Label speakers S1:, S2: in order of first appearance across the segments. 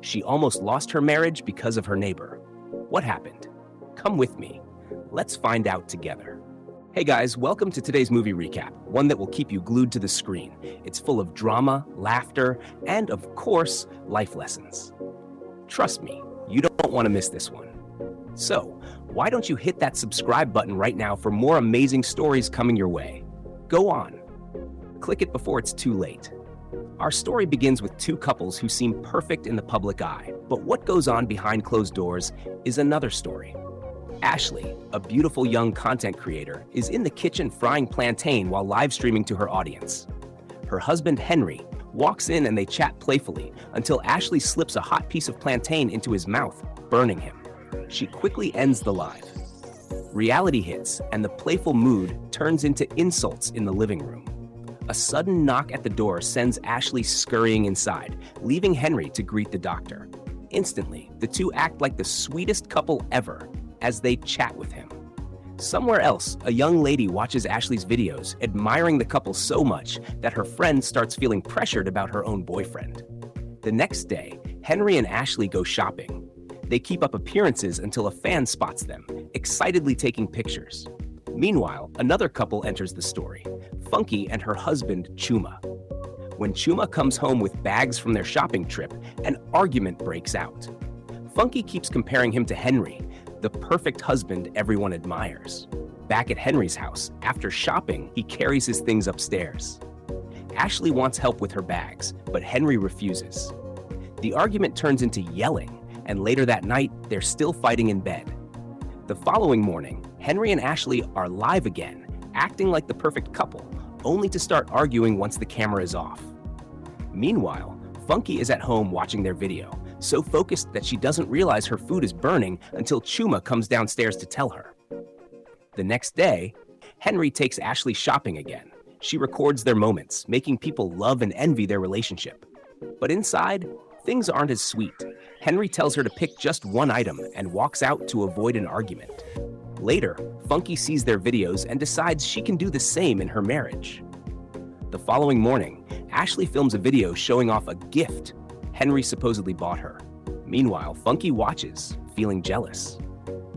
S1: She almost lost her marriage because of her neighbor. What happened? Come with me. Let's find out together. Hey guys, welcome to today's movie recap, one that will keep you glued to the screen. It's full of drama, laughter, and of course, life lessons. Trust me, you don't want to miss this one. So, why don't you hit that subscribe button right now for more amazing stories coming your way? Go on. Click it before it's too late. Our story begins with two couples who seem perfect in the public eye, but what goes on behind closed doors is another story. Ashley, a beautiful young content creator, is in the kitchen frying plantain while live streaming to her audience. Her husband, Henry, walks in and they chat playfully until Ashley slips a hot piece of plantain into his mouth, burning him. She quickly ends the live. Reality hits, and the playful mood turns into insults in the living room. A sudden knock at the door sends Ashley scurrying inside, leaving Henry to greet the doctor. Instantly, the two act like the sweetest couple ever as they chat with him. Somewhere else, a young lady watches Ashley's videos, admiring the couple so much that her friend starts feeling pressured about her own boyfriend. The next day, Henry and Ashley go shopping. They keep up appearances until a fan spots them, excitedly taking pictures. Meanwhile, another couple enters the story, Funky and her husband, Chuma. When Chuma comes home with bags from their shopping trip, an argument breaks out. Funky keeps comparing him to Henry, the perfect husband everyone admires. Back at Henry's house, after shopping, he carries his things upstairs. Ashley wants help with her bags, but Henry refuses. The argument turns into yelling, and later that night, they're still fighting in bed. The following morning, Henry and Ashley are live again, acting like the perfect couple, only to start arguing once the camera is off. Meanwhile, Funky is at home watching their video, so focused that she doesn't realize her food is burning until Chuma comes downstairs to tell her. The next day, Henry takes Ashley shopping again. She records their moments, making people love and envy their relationship. But inside, things aren't as sweet. Henry tells her to pick just one item and walks out to avoid an argument. Later, Funky sees their videos and decides she can do the same in her marriage. The following morning, Ashley films a video showing off a gift Henry supposedly bought her. Meanwhile, Funky watches, feeling jealous.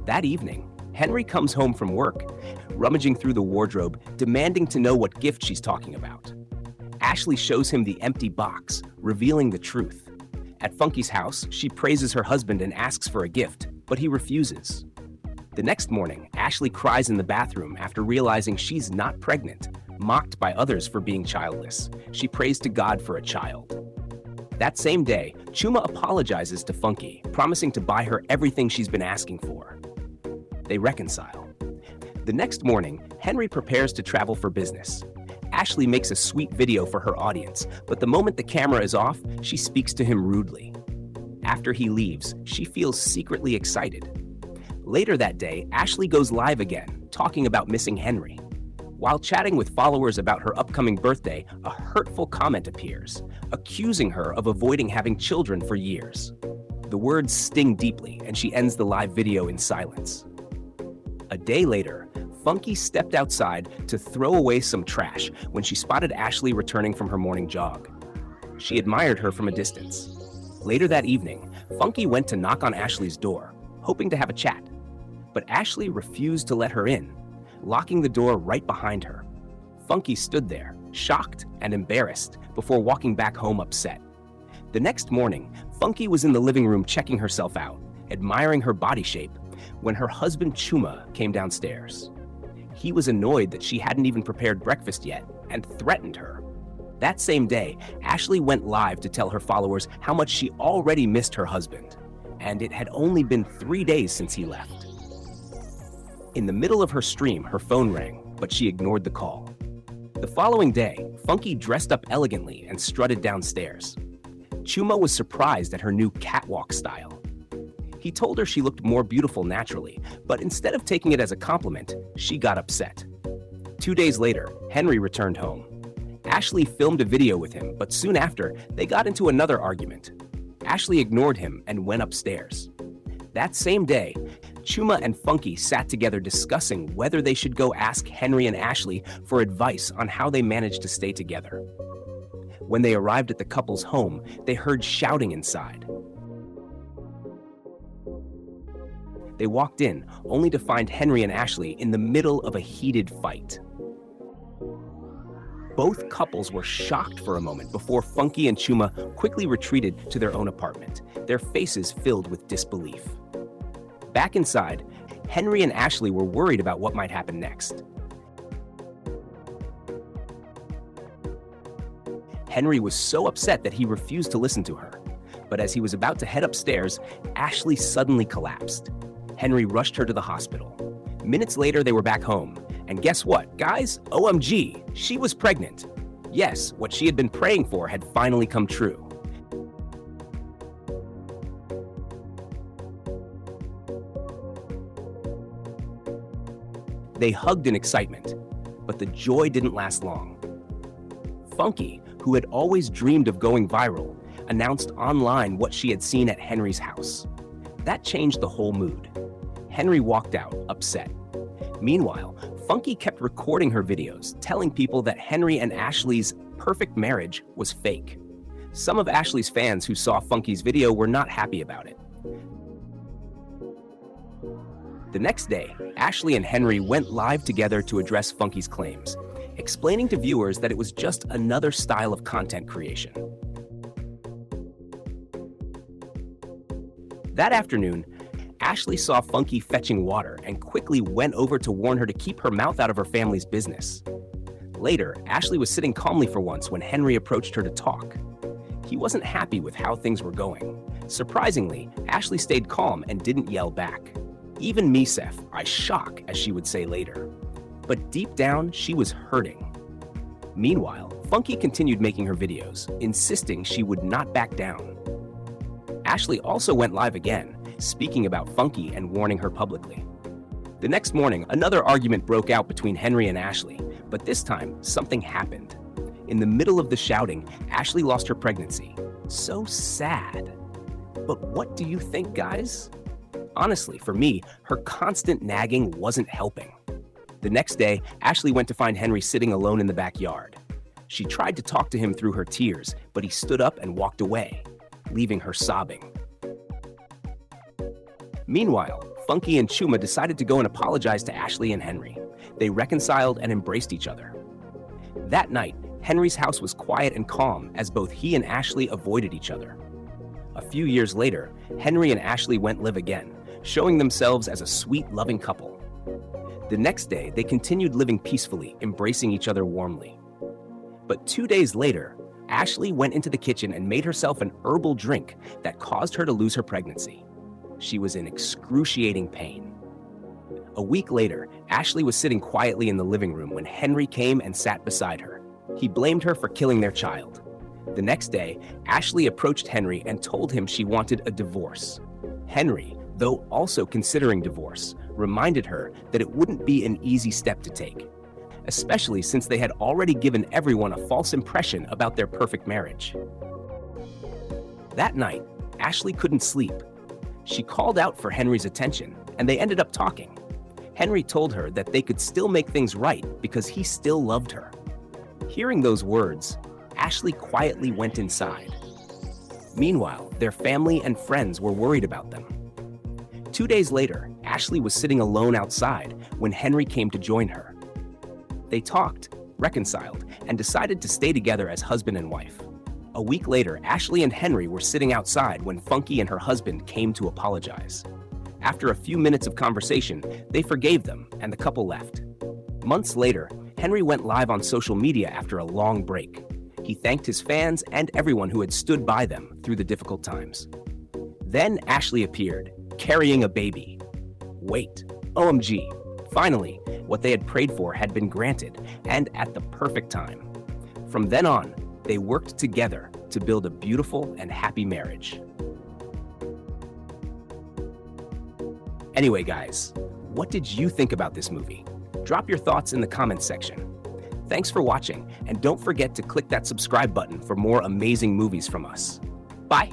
S1: That evening, Henry comes home from work, rummaging through the wardrobe, demanding to know what gift she's talking about. Ashley shows him the empty box, revealing the truth. At Funky's house, she praises her husband and asks for a gift, but he refuses. The next morning, Ashley cries in the bathroom after realizing she's not pregnant, mocked by others for being childless. She prays to God for a child. That same day, Chuma apologizes to Funky, promising to buy her everything she's been asking for. They reconcile. The next morning, Henry prepares to travel for business. Ashley makes a sweet video for her audience, but the moment the camera is off, she speaks to him rudely. After he leaves, she feels secretly excited. Later that day, Ashley goes live again, talking about missing Henry. While chatting with followers about her upcoming birthday, a hurtful comment appears, accusing her of avoiding having children for years. The words sting deeply, and she ends the live video in silence. A day later, Funky stepped outside to throw away some trash when she spotted Ashley returning from her morning jog. She admired her from a distance. Later that evening, Funky went to knock on Ashley's door, hoping to have a chat. But Ashley refused to let her in, locking the door right behind her. Funky stood there, shocked and embarrassed, before walking back home upset. The next morning, Funky was in the living room checking herself out, admiring her body shape, when her husband Chuma came downstairs. He was annoyed that she hadn't even prepared breakfast yet and threatened her. That same day, Ashley went live to tell her followers how much she already missed her husband, and it had only been 3 days since he left. In the middle of her stream, her phone rang, but she ignored the call. The following day, Funky dressed up elegantly and strutted downstairs. Chuma was surprised at her new catwalk style. He told her she looked more beautiful naturally, but instead of taking it as a compliment, she got upset. 2 days later, Henry returned home. Ashley filmed a video with him, but soon after, they got into another argument. Ashley ignored him and went upstairs. That same day, Chuma and Funky sat together discussing whether they should go ask Henry and Ashley for advice on how they managed to stay together. When they arrived at the couple's home, they heard shouting inside. They walked in, only to find Henry and Ashley in the middle of a heated fight. Both couples were shocked for a moment before Funky and Chuma quickly retreated to their own apartment, their faces filled with disbelief. Back inside, Henry and Ashley were worried about what might happen next. Henry was so upset that he refused to listen to her. But as he was about to head upstairs, Ashley suddenly collapsed. Henry rushed her to the hospital. Minutes later, they were back home. And guess what, guys? OMG, she was pregnant. Yes, what she had been praying for had finally come true. They hugged in excitement, but the joy didn't last long. Funky, who had always dreamed of going viral, announced online what she had seen at Henry's house. That changed the whole mood. Henry walked out, upset. Meanwhile, Funky kept recording her videos, telling people that Henry and Ashley's perfect marriage was fake. Some of Ashley's fans who saw Funky's video were not happy about it. The next day, Ashley and Henry went live together to address Funky's claims, explaining to viewers that it was just another style of content creation. That afternoon, Ashley saw Funky fetching water and quickly went over to warn her to keep her mouth out of her family's business. Later, Ashley was sitting calmly for once when Henry approached her to talk. He wasn't happy with how things were going. Surprisingly, Ashley stayed calm and didn't yell back. Even me, Seth, I shock, as she would say later. But deep down, she was hurting. Meanwhile, Funky continued making her videos, insisting she would not back down. Ashley also went live again, speaking about Funky and warning her publicly. The next morning, another argument broke out between Henry and Ashley, but this time, something happened. In the middle of the shouting, Ashley lost her pregnancy. So sad. But what do you think, guys? Honestly, for me, her constant nagging wasn't helping. The next day, Ashley went to find Henry sitting alone in the backyard. She tried to talk to him through her tears, but he stood up and walked away, leaving her sobbing. Meanwhile, Funky and Chuma decided to go and apologize to Ashley and Henry. They reconciled and embraced each other. That night, Henry's house was quiet and calm as both he and Ashley avoided each other. A few years later, Henry and Ashley went live again, showing themselves as a sweet, loving couple. The next day, they continued living peacefully, embracing each other warmly. But 2 days later, Ashley went into the kitchen and made herself an herbal drink that caused her to lose her pregnancy. She was in excruciating pain. A week later, Ashley was sitting quietly in the living room when Henry came and sat beside her. He blamed her for killing their child. The next day, Ashley approached Henry and told him she wanted a divorce. Henry, though also considering divorce, reminded her that it wouldn't be an easy step to take, especially since they had already given everyone a false impression about their perfect marriage. That night, Ashley couldn't sleep. She called out for Henry's attention, and they ended up talking. Henry told her that they could still make things right because he still loved her. Hearing those words, Ashley quietly went inside. Meanwhile, their family and friends were worried about them. 2 days later, Ashley was sitting alone outside when Henry came to join her. They talked, reconciled, and decided to stay together as husband and wife. A week later, Ashley and Henry were sitting outside when Funky and her husband came to apologize. After a few minutes of conversation, they forgave them and the couple left. Months later, Henry went live on social media after a long break. He thanked his fans and everyone who had stood by them through the difficult times. Then Ashley appeared, carrying a baby. Wait, OMG. Finally, what they had prayed for had been granted, and at the perfect time. From then on, they worked together to build a beautiful and happy marriage. Anyway, guys, what did you think about this movie? Drop your thoughts in the comments section. Thanks for watching, and don't forget to click that subscribe button for more amazing movies from us. Bye!